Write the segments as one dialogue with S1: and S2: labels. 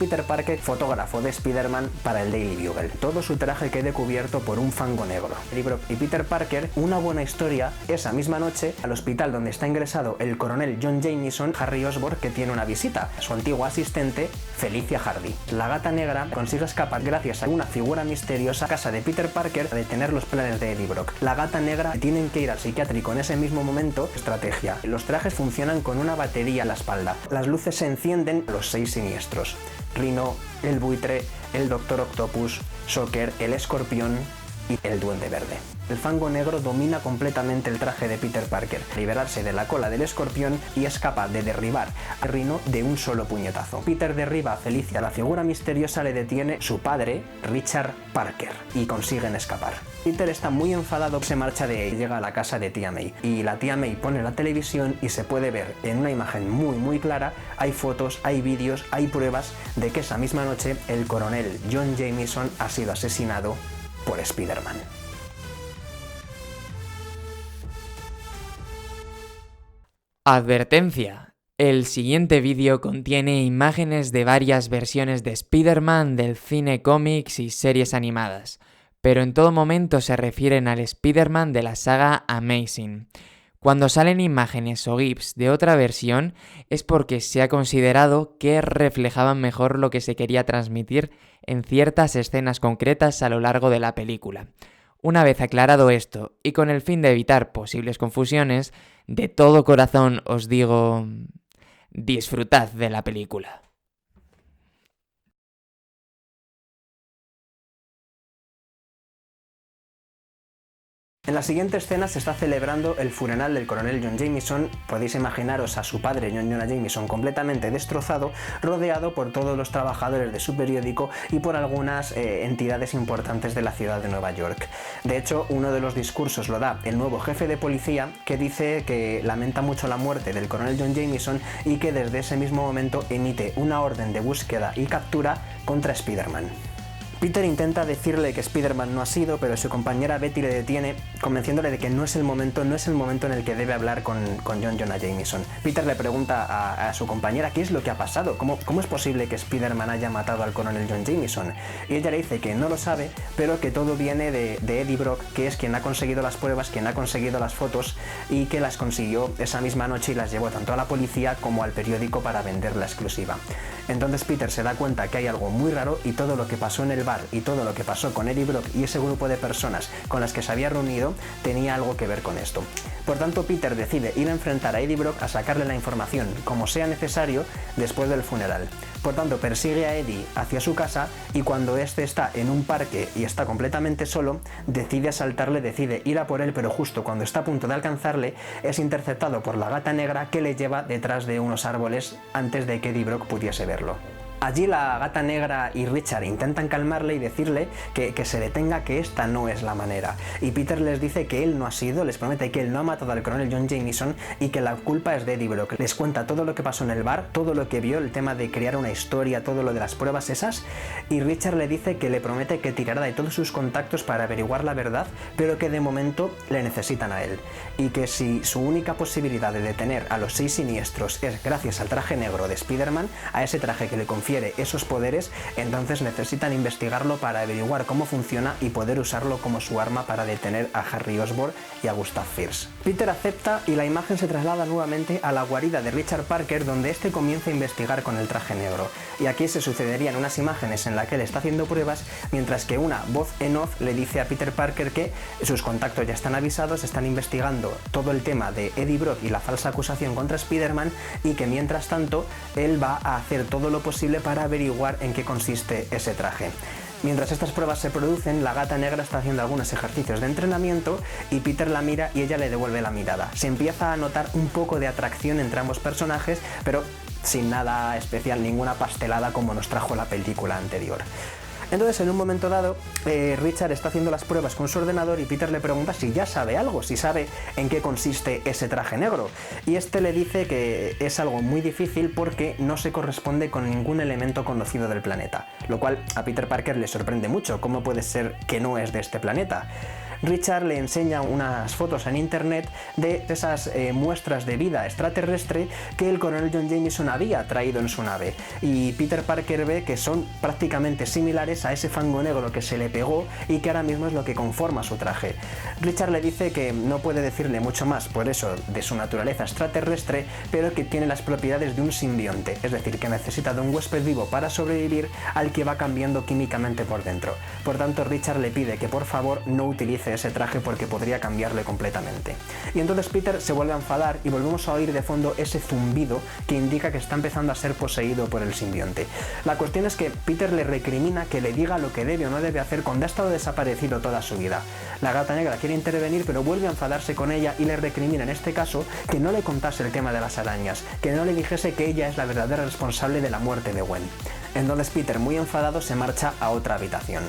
S1: Peter Parker, fotógrafo de Spider-Man para el Daily Bugle. Todo su traje quede cubierto por un fango negro. Eddie Brock y Peter Parker, una buena historia, esa misma noche, al hospital donde está ingresado el coronel John Jameson, Harry Osborn, que tiene una visita, su antigua asistente, Felicia Hardy. La Gata Negra consigue escapar gracias a una figura misteriosa a casa de Peter Parker a detener los planes de Eddie Brock. La Gata Negra tienen que ir al psiquiátrico en ese mismo momento. Estrategia. Los trajes funcionan con una batería a la espalda. Las luces se encienden a los 6 siniestros. Rhino, el buitre, el Doctor Octopus, Shocker, el escorpión y el Duende Verde. El fango negro domina completamente el traje de Peter Parker, liberarse de la cola del escorpión y es capaz de derribar a Rhino de un solo puñetazo. Peter derriba a Felicia, la figura misteriosa le detiene su padre, Richard Parker, y consiguen escapar. Peter está muy enfadado, se marcha de ahí, llega a la casa de tía May, y la tía May pone la televisión y se puede ver en una imagen muy clara, hay fotos, hay vídeos, hay pruebas de que esa misma noche el coronel John Jameson ha sido asesinado por Spider-Man.
S2: Advertencia. El siguiente vídeo contiene imágenes de varias versiones de Spider-Man del cine, cómics y series animadas, pero en todo momento se refieren al Spider-Man de la saga Amazing. Cuando salen imágenes o GIFs de otra versión es porque se ha considerado que reflejaban mejor lo que se quería transmitir en ciertas escenas concretas a lo largo de la película. Una vez aclarado esto, y con el fin de evitar posibles confusiones, de todo corazón os digo, disfrutad de la película.
S1: En la siguiente escena se está celebrando el funeral del coronel John Jameson. Podéis imaginaros a su padre, John Jonah Jameson, completamente destrozado, rodeado por todos los trabajadores de su periódico y por algunas entidades importantes de la ciudad de Nueva York. De hecho, uno de los discursos lo da el nuevo jefe de policía, que dice que lamenta mucho la muerte del coronel John Jameson y que desde ese mismo momento emite una orden de búsqueda y captura contra Spider-Man. Peter intenta decirle que Spider-Man no ha sido, pero su compañera Betty le detiene, convenciéndole de que no es el momento en el que debe hablar con John Jonah Jameson. Peter le pregunta a su compañera qué es lo que ha pasado, cómo es posible que Spider-Man haya matado al coronel John Jameson. Y ella le dice que no lo sabe, pero que todo viene de Eddie Brock, que es quien ha conseguido las pruebas, quien ha conseguido las fotos y que las consiguió esa misma noche y las llevó tanto a la policía como al periódico para vender la exclusiva. Entonces Peter se da cuenta que hay algo muy raro y todo lo que pasó en el bar y todo lo que pasó con Eddie Brock y ese grupo de personas con las que se había reunido tenía algo que ver con esto. Por tanto, Peter decide ir a enfrentar a Eddie Brock a sacarle la información, como sea necesario, después del funeral. Por tanto, persigue a Eddie hacia su casa y cuando este está en un parque y está completamente solo, decide asaltarle, decide ir a por él, pero justo cuando está a punto de alcanzarle, es interceptado por la Gata Negra que le lleva detrás de unos árboles antes de que Eddie Brock pudiese verlo. Allí la Gata Negra y Richard intentan calmarle y decirle que se detenga, que esta no es la manera. Y Peter les dice que él no ha sido, les promete que él no ha matado al coronel John Jameson y que la culpa es de Eddie Brock. Les cuenta todo lo que pasó en el bar, todo lo que vio, el tema de crear una historia, todo lo de las pruebas esas, y Richard le dice que le promete que tirará de todos sus contactos para averiguar la verdad, pero que de momento le necesitan a él. Y que si su única posibilidad de detener a los 6 siniestros es gracias al traje negro de Spider-Man, a ese traje que le confiere esos poderes, entonces necesitan investigarlo para averiguar cómo funciona y poder usarlo como su arma para detener a Harry Osborn y a Gustav Fierce. Peter acepta y la imagen se traslada nuevamente a la guarida de Richard Parker, donde este comienza a investigar con el traje negro. Y aquí se sucederían unas imágenes en las que él está haciendo pruebas, mientras que una voz en off le dice a Peter Parker que sus contactos ya están avisados, están investigando todo el tema de Eddie Brock y la falsa acusación contra Spider-Man y que mientras tanto él va a hacer todo lo posible para averiguar en qué consiste ese traje. Mientras estas pruebas se producen, la Gata Negra está haciendo algunos ejercicios de entrenamiento y Peter la mira y ella le devuelve la mirada. Se empieza a notar un poco de atracción entre ambos personajes, pero sin nada especial, ninguna pastelada como nos trajo la película anterior. Entonces, en un momento dado, Richard está haciendo las pruebas con su ordenador y Peter le pregunta si ya sabe algo, si sabe en qué consiste ese traje negro. Y este le dice que es algo muy difícil porque no se corresponde con ningún elemento conocido del planeta, lo cual a Peter Parker le sorprende mucho. ¿Cómo puede ser que no es de este planeta? Richard le enseña unas fotos en internet de esas muestras de vida extraterrestre que el coronel John Jameson había traído en su nave, y Peter Parker ve que son prácticamente similares a ese fango negro que se le pegó y que ahora mismo es lo que conforma su traje. Richard le dice que no puede decirle mucho más por eso de su naturaleza extraterrestre, pero que tiene las propiedades de un simbionte, es decir, que necesita de un huésped vivo para sobrevivir al que va cambiando químicamente por dentro. Por tanto, Richard le pide que por favor no utilice ese traje porque podría cambiarle completamente. Y entonces Peter se vuelve a enfadar y volvemos a oír de fondo ese zumbido que indica que está empezando a ser poseído por el simbionte. La cuestión es que Peter le recrimina que le diga lo que debe o no debe hacer cuando ha estado desaparecido toda su vida. La Gata Negra quiere intervenir, pero vuelve a enfadarse con ella y le recrimina en este caso que no le contase el tema de las arañas, que no le dijese que ella es la verdadera responsable de la muerte de Gwen. Entonces Peter, muy enfadado, se marcha a otra habitación.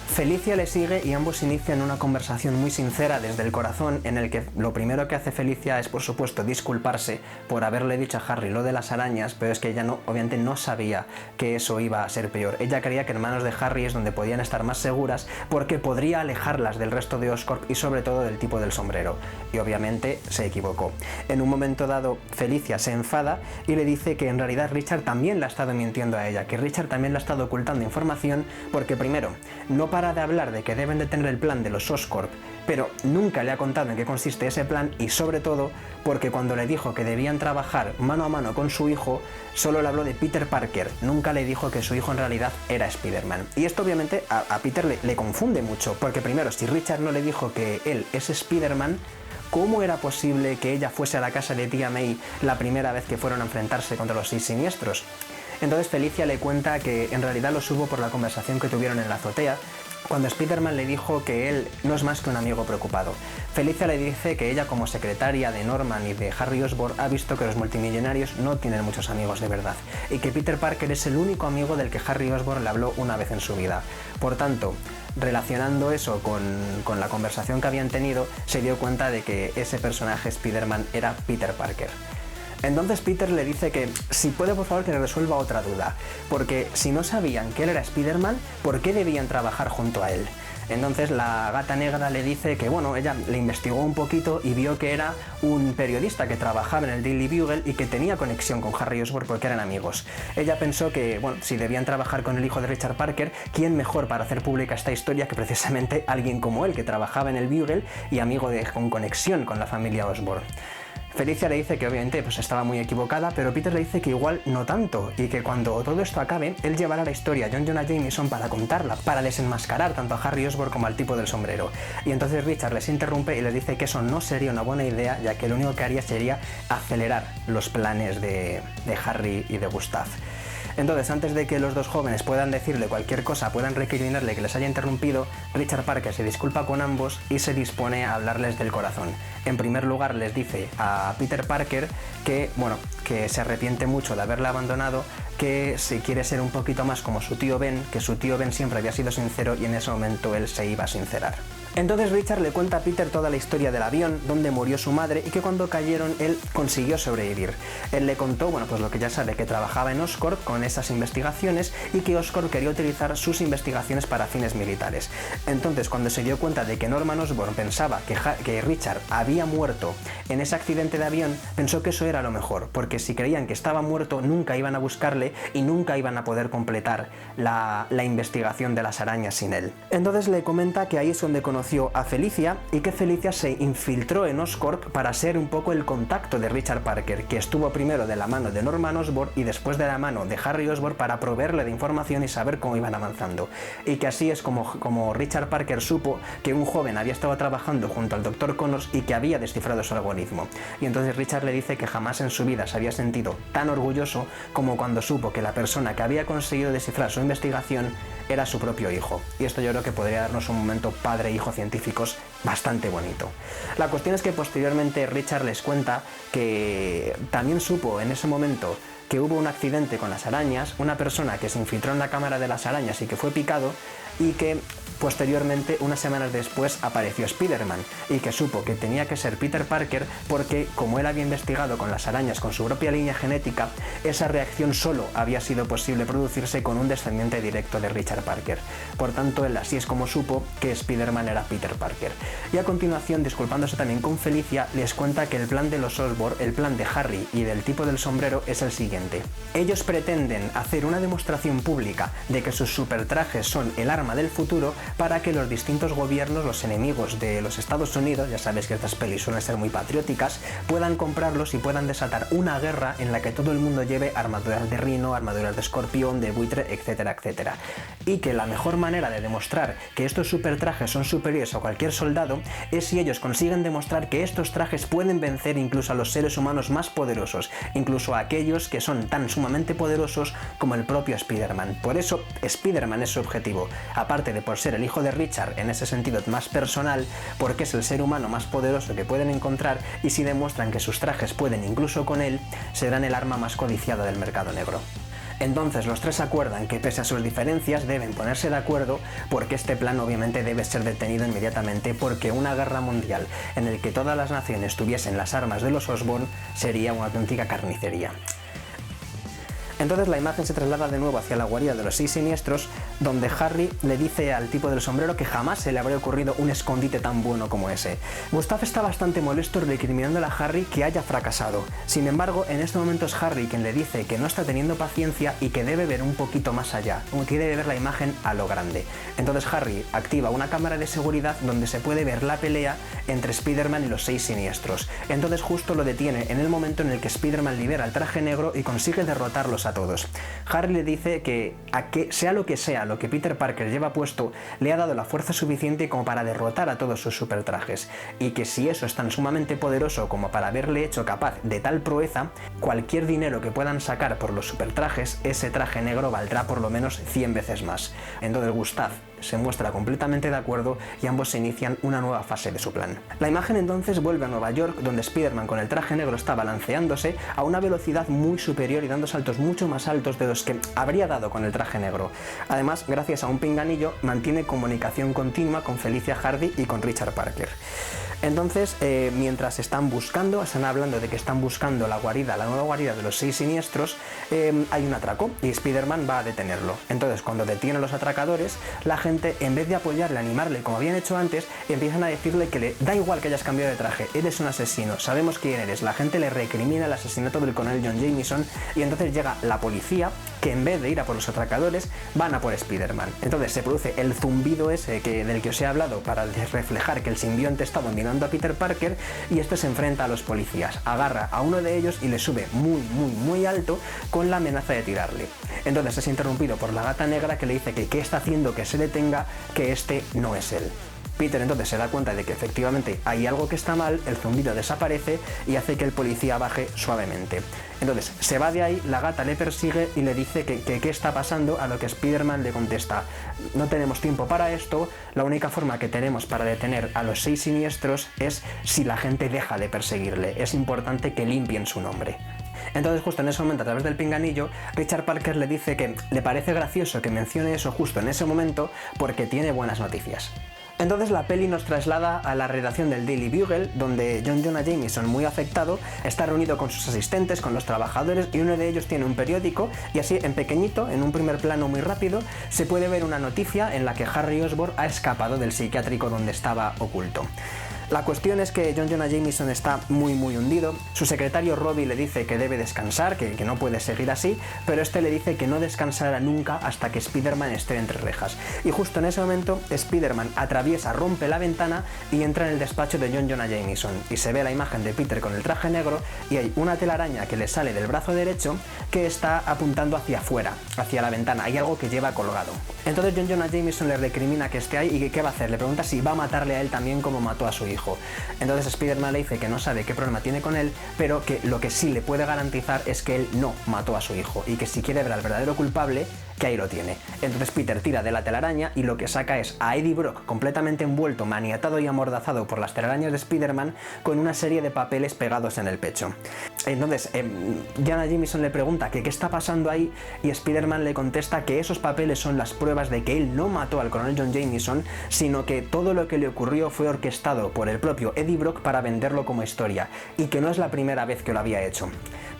S1: Felicia le sigue y ambos inician una conversación muy sincera desde el corazón, en el que lo primero que hace Felicia es, por supuesto, disculparse por haberle dicho a Harry lo de las arañas, pero es que ella obviamente no sabía que eso iba a ser peor. Ella creía que en manos de Harry es donde podían estar más seguras porque podría alejarlas del resto de Oscorp y sobre todo del tipo del sombrero. Y obviamente se equivocó. En un momento dado, Felicia se enfada y le dice que en realidad Richard también le ha estado mintiendo a ella, que Richard también le ha estado ocultando información porque primero, no para de hablar de que deben de tener el plan de los Oscorp, pero nunca le ha contado en qué consiste ese plan, y sobre todo porque cuando le dijo que debían trabajar mano a mano con su hijo, solo le habló de Peter Parker, nunca le dijo que su hijo en realidad era Spider-Man. Y esto obviamente a Peter le confunde mucho, porque primero, si Richard no le dijo que él es Spider-Man, ¿cómo era posible que ella fuese a la casa de tía May la primera vez que fueron a enfrentarse contra los 6 siniestros? Entonces Felicia le cuenta que en realidad lo supo por la conversación que tuvieron en la azotea, cuando Spider-Man le dijo que él no es más que un amigo preocupado. Felicia le dice que ella, como secretaria de Norman y de Harry Osborn, ha visto que los multimillonarios no tienen muchos amigos de verdad, y que Peter Parker es el único amigo del que Harry Osborn le habló una vez en su vida. Por tanto, relacionando eso con la conversación que habían tenido, se dio cuenta de que ese personaje Spider-Man era Peter Parker. Entonces Peter le dice que si puede por favor que le resuelva otra duda, porque si no sabían que él era Spider-Man, ¿por qué debían trabajar junto a él? Entonces la Gata Negra le dice que bueno, ella le investigó un poquito y vio que era un periodista que trabajaba en el Daily Bugle y que tenía conexión con Harry Osborn porque eran amigos. Ella pensó que bueno, si debían trabajar con el hijo de Richard Parker, ¿quién mejor para hacer pública esta historia que precisamente alguien como él, que trabajaba en el Bugle y amigo con conexión con la familia Osborn? Felicia le dice que obviamente pues estaba muy equivocada, pero Peter le dice que igual no tanto, y que cuando todo esto acabe, él llevará la historia a John Jonah Jameson para contarla, para desenmascarar tanto a Harry Osborn como al tipo del sombrero. Y entonces Richard les interrumpe y les dice que eso no sería una buena idea, ya que lo único que haría sería acelerar los planes de Harry y de Gustav. Entonces, antes de que los dos jóvenes puedan decirle cualquier cosa, puedan recriminarle que les haya interrumpido, Richard Parker se disculpa con ambos y se dispone a hablarles del corazón. En primer lugar, les dice a Peter Parker que, bueno, que se arrepiente mucho de haberle abandonado, que si quiere ser un poquito más como su tío Ben, que su tío Ben siempre había sido sincero y en ese momento él se iba a sincerar. Entonces Richard le cuenta a Peter toda la historia del avión, donde murió su madre y que cuando cayeron él consiguió sobrevivir. Él le contó, bueno, pues lo que ya sabe, que trabajaba en Oscorp con esas investigaciones y que Oscorp quería utilizar sus investigaciones para fines militares. Entonces, cuando se dio cuenta de que Norman Osborn pensaba que Richard había muerto en ese accidente de avión, pensó que eso era lo mejor, porque si creían que estaba muerto nunca iban a buscarle y nunca iban a poder completar la investigación de las arañas sin él. Entonces le comenta que ahí es donde conoció a Felicia y que Felicia se infiltró en Oscorp para ser un poco el contacto de Richard Parker, que estuvo primero de la mano de Norman Osborn y después de la mano de Harry Osborn para proveerle de información y saber cómo iban avanzando. Y que así es como Richard Parker supo que un joven había estado trabajando junto al Dr. Connors y que había descifrado su algoritmo. Y entonces Richard le dice que jamás en su vida se había sentido tan orgulloso como cuando supo que la persona que había conseguido descifrar su investigación era su propio hijo. Y esto yo creo que podría darnos un momento padre-hijo científicos bastante bonito. La cuestión es que posteriormente Richard les cuenta que también supo en ese momento que hubo un accidente con las arañas, una persona que se infiltró en la cámara de las arañas y que fue picado, y que posteriormente, unas semanas después, apareció Spider-Man y que supo que tenía que ser Peter Parker porque, como él había investigado con las arañas con su propia línea genética, esa reacción solo había sido posible producirse con un descendiente directo de Richard Parker. Por tanto, él así es como supo que Spider-Man era Peter Parker. Y a continuación, disculpándose también con Felicia, les cuenta que el plan de los Osborn, el plan de Harry y del tipo del sombrero es el siguiente. Ellos pretenden hacer una demostración pública de que sus supertrajes son el arma del futuro para que los distintos gobiernos, los enemigos de los Estados Unidos, ya sabéis que estas pelis suelen ser muy patrióticas, puedan comprarlos y puedan desatar una guerra en la que todo el mundo lleve armaduras de rino, armaduras de escorpión, de buitre, etcétera, etcétera. Y que la mejor manera de demostrar que estos supertrajes son superiores a cualquier soldado es si ellos consiguen demostrar que estos trajes pueden vencer incluso a los seres humanos más poderosos, incluso a aquellos que son tan sumamente poderosos como el propio Spider-Man. Por eso Spider-Man es su objetivo, aparte de por ser el hijo de Richard en ese sentido más personal, porque es el ser humano más poderoso que pueden encontrar, y si demuestran que sus trajes pueden incluso con él, serán el arma más codiciada del mercado negro. Entonces los tres acuerdan que pese a sus diferencias deben ponerse de acuerdo, porque este plan obviamente debe ser detenido inmediatamente, porque una guerra mundial en la que todas las naciones tuviesen las armas de los Osborn sería una auténtica carnicería. Entonces la imagen se traslada de nuevo hacia la guarida de los Seis Siniestros, donde Harry le dice al tipo del sombrero que jamás se le habría ocurrido un escondite tan bueno como ese. Gustav está bastante molesto recriminándole a Harry que haya fracasado. Sin embargo, en este momento es Harry quien le dice que no está teniendo paciencia y que debe ver un poquito más allá, que debe ver la imagen a lo grande. Entonces Harry activa una cámara de seguridad donde se puede ver la pelea entre Spider-Man y los Seis Siniestros. Entonces justo lo detiene en el momento en el que Spider-Man libera el traje negro y consigue derrotarlos a todos. Harry le dice que sea lo que Peter Parker lleva puesto, le ha dado la fuerza suficiente como para derrotar a todos sus supertrajes, y que si eso es tan sumamente poderoso como para haberle hecho capaz de tal proeza, cualquier dinero que puedan sacar por los supertrajes, ese traje negro valdrá por lo menos 100 veces más. Entonces Gustav se muestra completamente de acuerdo y ambos se inician una nueva fase de su plan. La imagen entonces vuelve a Nueva York, donde Spider-Man con el traje negro está balanceándose a una velocidad muy superior y dando saltos mucho más altos de los que habría dado con el traje negro. Además, gracias a un pinganillo, mantiene comunicación continua con Felicia Hardy y con Richard Parker. Entonces, mientras están hablando de que están buscando la nueva guarida de los Seis Siniestros, hay un atraco y Spider-Man va a detenerlo. Entonces, cuando detienen a los atracadores, la gente, en vez de apoyarle, animarle como habían hecho antes, empiezan a decirle que le da igual que hayas cambiado de traje, eres un asesino, sabemos quién eres. La gente le recrimina el asesinato del coronel John Jameson, y entonces llega la policía, que en vez de ir a por los atracadores, van a por Spider-Man. Entonces se produce el zumbido ese del que os he hablado para reflejar que el simbionte está dominando a Peter Parker, y este se enfrenta a los policías, agarra a uno de ellos y le sube muy alto con la amenaza de tirarle. Entonces es interrumpido por la Gata Negra, que le dice que qué está haciendo que se detenga, que este no es él. Peter entonces se da cuenta de que efectivamente hay algo que está mal, el zumbido desaparece y hace que el policía baje suavemente. Entonces se va de ahí, la gata le persigue y le dice que qué está pasando, a lo que Spider-Man le contesta: no tenemos tiempo para esto, la única forma que tenemos para detener a los Seis Siniestros es si la gente deja de perseguirle, es importante que limpien su nombre. Entonces justo en ese momento, a través del pinganillo, Richard Parker le dice que le parece gracioso que mencione eso justo en ese momento porque tiene buenas noticias. Entonces la peli nos traslada a la redacción del Daily Bugle, donde John Jonah Jameson, muy afectado, está reunido con sus asistentes, con los trabajadores, y uno de ellos tiene un periódico, y así en pequeñito, en un primer plano muy rápido, se puede ver una noticia en la que Harry Osborn ha escapado del psiquiátrico donde estaba oculto. La cuestión es que John Jonah Jameson está muy hundido. Su secretario Robbie le dice que debe descansar, que no puede seguir así, pero este le dice que no descansará nunca hasta que Spider-Man esté entre rejas. Y justo en ese momento Spider-Man rompe la ventana y entra en el despacho de John Jonah Jameson, y se ve la imagen de Peter con el traje negro, y hay una telaraña que le sale del brazo derecho que está apuntando hacia afuera, hacia la ventana. Hay algo que lleva colgado. Entonces John Jonah Jameson le recrimina que esté ahí y que qué va a hacer. Le pregunta si va a matarle a él también como mató a su hijo. Entonces Spider-Man le dice que no sabe qué problema tiene con él, pero que lo que sí le puede garantizar es que él no mató a su hijo, y que si quiere ver al verdadero culpable, que ahí lo tiene. Entonces Peter tira de la telaraña y lo que saca es a Eddie Brock completamente envuelto, maniatado y amordazado por las telarañas de Spider-Man, con una serie de papeles pegados en el pecho. Entonces Jonah Jameson le pregunta que qué está pasando ahí y Spider-Man le contesta que esos papeles son las pruebas de que él no mató al coronel John Jameson, sino que todo lo que le ocurrió fue orquestado por el propio Eddie Brock para venderlo como historia, y que no es la primera vez que lo había hecho.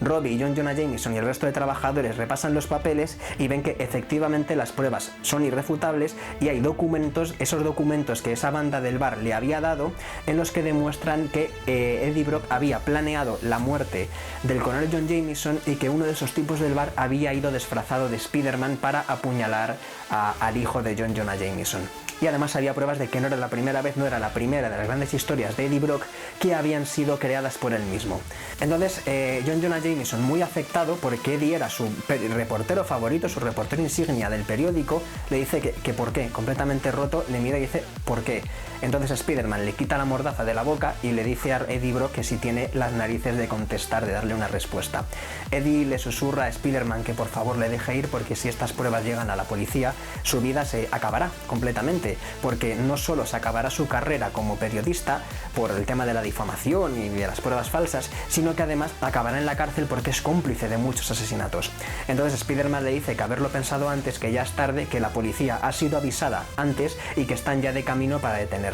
S1: Robbie y John Jonah Jameson y el resto de trabajadores repasan los papeles y ven que efectivamente las pruebas son irrefutables y hay documentos, esos documentos que esa banda del bar le había dado, en los que demuestran que Eddie Brock había planeado la muerte del coronel John Jameson y que uno de esos tipos del bar había ido disfrazado de Spider-Man para apuñalar al hijo de John Jonah Jameson. Y además había pruebas de que no era la primera vez, no era la primera de las grandes historias de Eddie Brock que habían sido creadas por él mismo. Entonces John Jonah Jameson, muy afectado porque Eddie era su reportero favorito, su reportero insignia del periódico, le dice que por qué, completamente roto, le mira y dice ¿por qué? Entonces Spider-Man le quita la mordaza de la boca y le dice a Eddie Brock que si tiene las narices de contestar, de darle una respuesta. Eddie le susurra a Spider-Man que por favor le deje ir, porque si estas pruebas llegan a la policía, su vida se acabará completamente, porque no solo se acabará su carrera como periodista por el tema de la difamación y de las pruebas falsas, sino que además acabará en la cárcel porque es cómplice de muchos asesinatos. Entonces Spider-Man le dice que haberlo pensado antes, que ya es tarde, que la policía ha sido avisada antes y que están ya de camino para detenerle.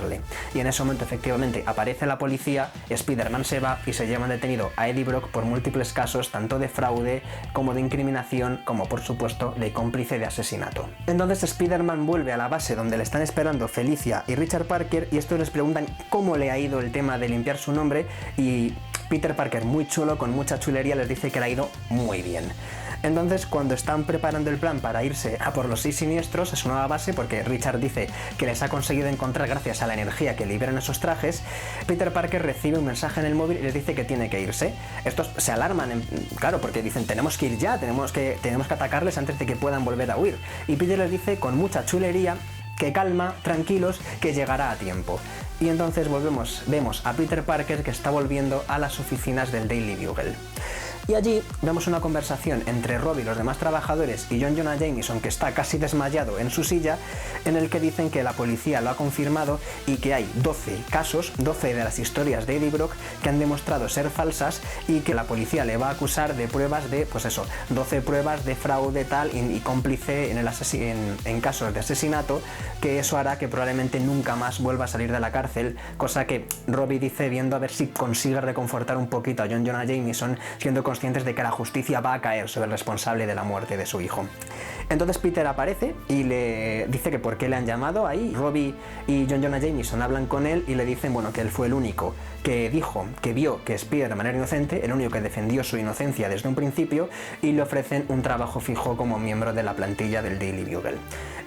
S1: Y en ese momento efectivamente aparece la policía, Spider-Man se va y se llevan detenido a Eddie Brock por múltiples casos, tanto de fraude como de incriminación, como por supuesto de cómplice de asesinato. Entonces Spider-Man vuelve a la base donde le están esperando Felicia y Richard Parker, y estos les preguntan cómo le ha ido el tema de limpiar su nombre, y Peter Parker, muy chulo, con mucha chulería, les dice que le ha ido muy bien. Entonces, cuando están preparando el plan para irse a por los 6 siniestros a su nueva base, porque Richard dice que les ha conseguido encontrar gracias a la energía que liberan esos trajes, Peter Parker recibe un mensaje en el móvil y les dice que tiene que irse. Estos se alarman, claro, porque dicen tenemos que ir ya, tenemos que atacarles antes de que puedan volver a huir. Y Peter les dice con mucha chulería que calma, tranquilos, que llegará a tiempo. Y entonces vemos a Peter Parker que está volviendo a las oficinas del Daily Bugle. Y allí vemos una conversación entre Robbie y los demás trabajadores y John Jonah Jameson, que está casi desmayado en su silla, en el que dicen que la policía lo ha confirmado y que hay 12 casos, 12 de las historias de Eddie Brock que han demostrado ser falsas, y que la policía le va a acusar de pruebas de, pues eso, 12 pruebas de fraude tal y cómplice en casos de asesinato, que eso hará que probablemente nunca más vuelva a salir de la cárcel, cosa que Robbie dice viendo a ver si consigue reconfortar un poquito a John Jonah Jameson, siendo conscientes de que la justicia va a caer sobre el responsable de la muerte de su hijo. Entonces Peter aparece y le dice que por qué le han llamado ahí. Robbie y John Jonah Jameson hablan con él y le dicen, bueno, que él fue el único que dijo, que vio que Spider-Man era inocente, el único que defendió su inocencia desde un principio, y le ofrecen un trabajo fijo como miembro de la plantilla del Daily Bugle.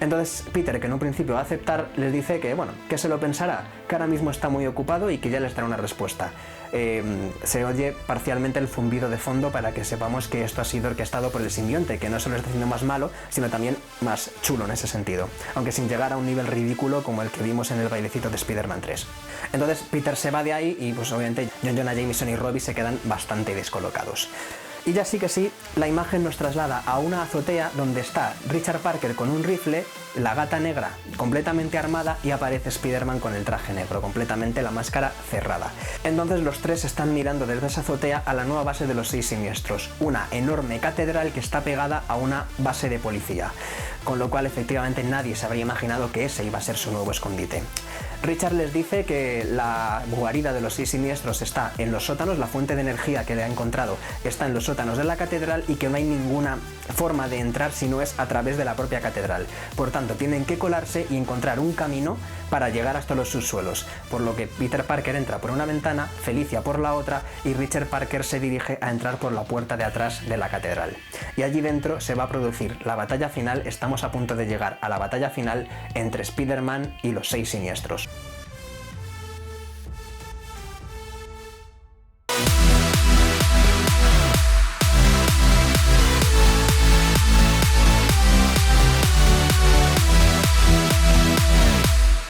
S1: Entonces Peter, que en un principio va a aceptar, les dice que, bueno, que se lo pensará, que ahora mismo está muy ocupado y que ya les dará una respuesta. Se oye parcialmente el zumbido de fondo para que sepamos que esto ha sido orquestado por el simbionte, que no solo está haciendo más malo, sino también más chulo en ese sentido, aunque sin llegar a un nivel ridículo como el que vimos en el bailecito de Spider-Man 3. Entonces Peter se va de ahí y pues obviamente John Jonah Jameson y Robbie se quedan bastante descolocados. Y ya sí que sí, la imagen nos traslada a una azotea donde está Richard Parker con un rifle, la Gata Negra completamente armada y aparece Spider-Man con el traje negro, completamente la máscara cerrada. Entonces los tres están mirando desde esa azotea a la nueva base de los 6 siniestros, una enorme catedral que está pegada a una base de policía, con lo cual efectivamente nadie se habría imaginado que ese iba a ser su nuevo escondite. Richard les dice que la guarida de los 6 siniestros está en los sótanos, la fuente de energía que le ha encontrado está en los sótanos de la catedral y que no hay ninguna forma de entrar si no es a través de la propia catedral. Por tanto, tienen que colarse y encontrar un camino para llegar hasta los subsuelos, por lo que Peter Parker entra por una ventana, Felicia por la otra y Richard Parker se dirige a entrar por la puerta de atrás de la catedral. Y allí dentro se va a producir la batalla final, estamos a punto de llegar a la batalla final entre Spider-Man y los 6 siniestros.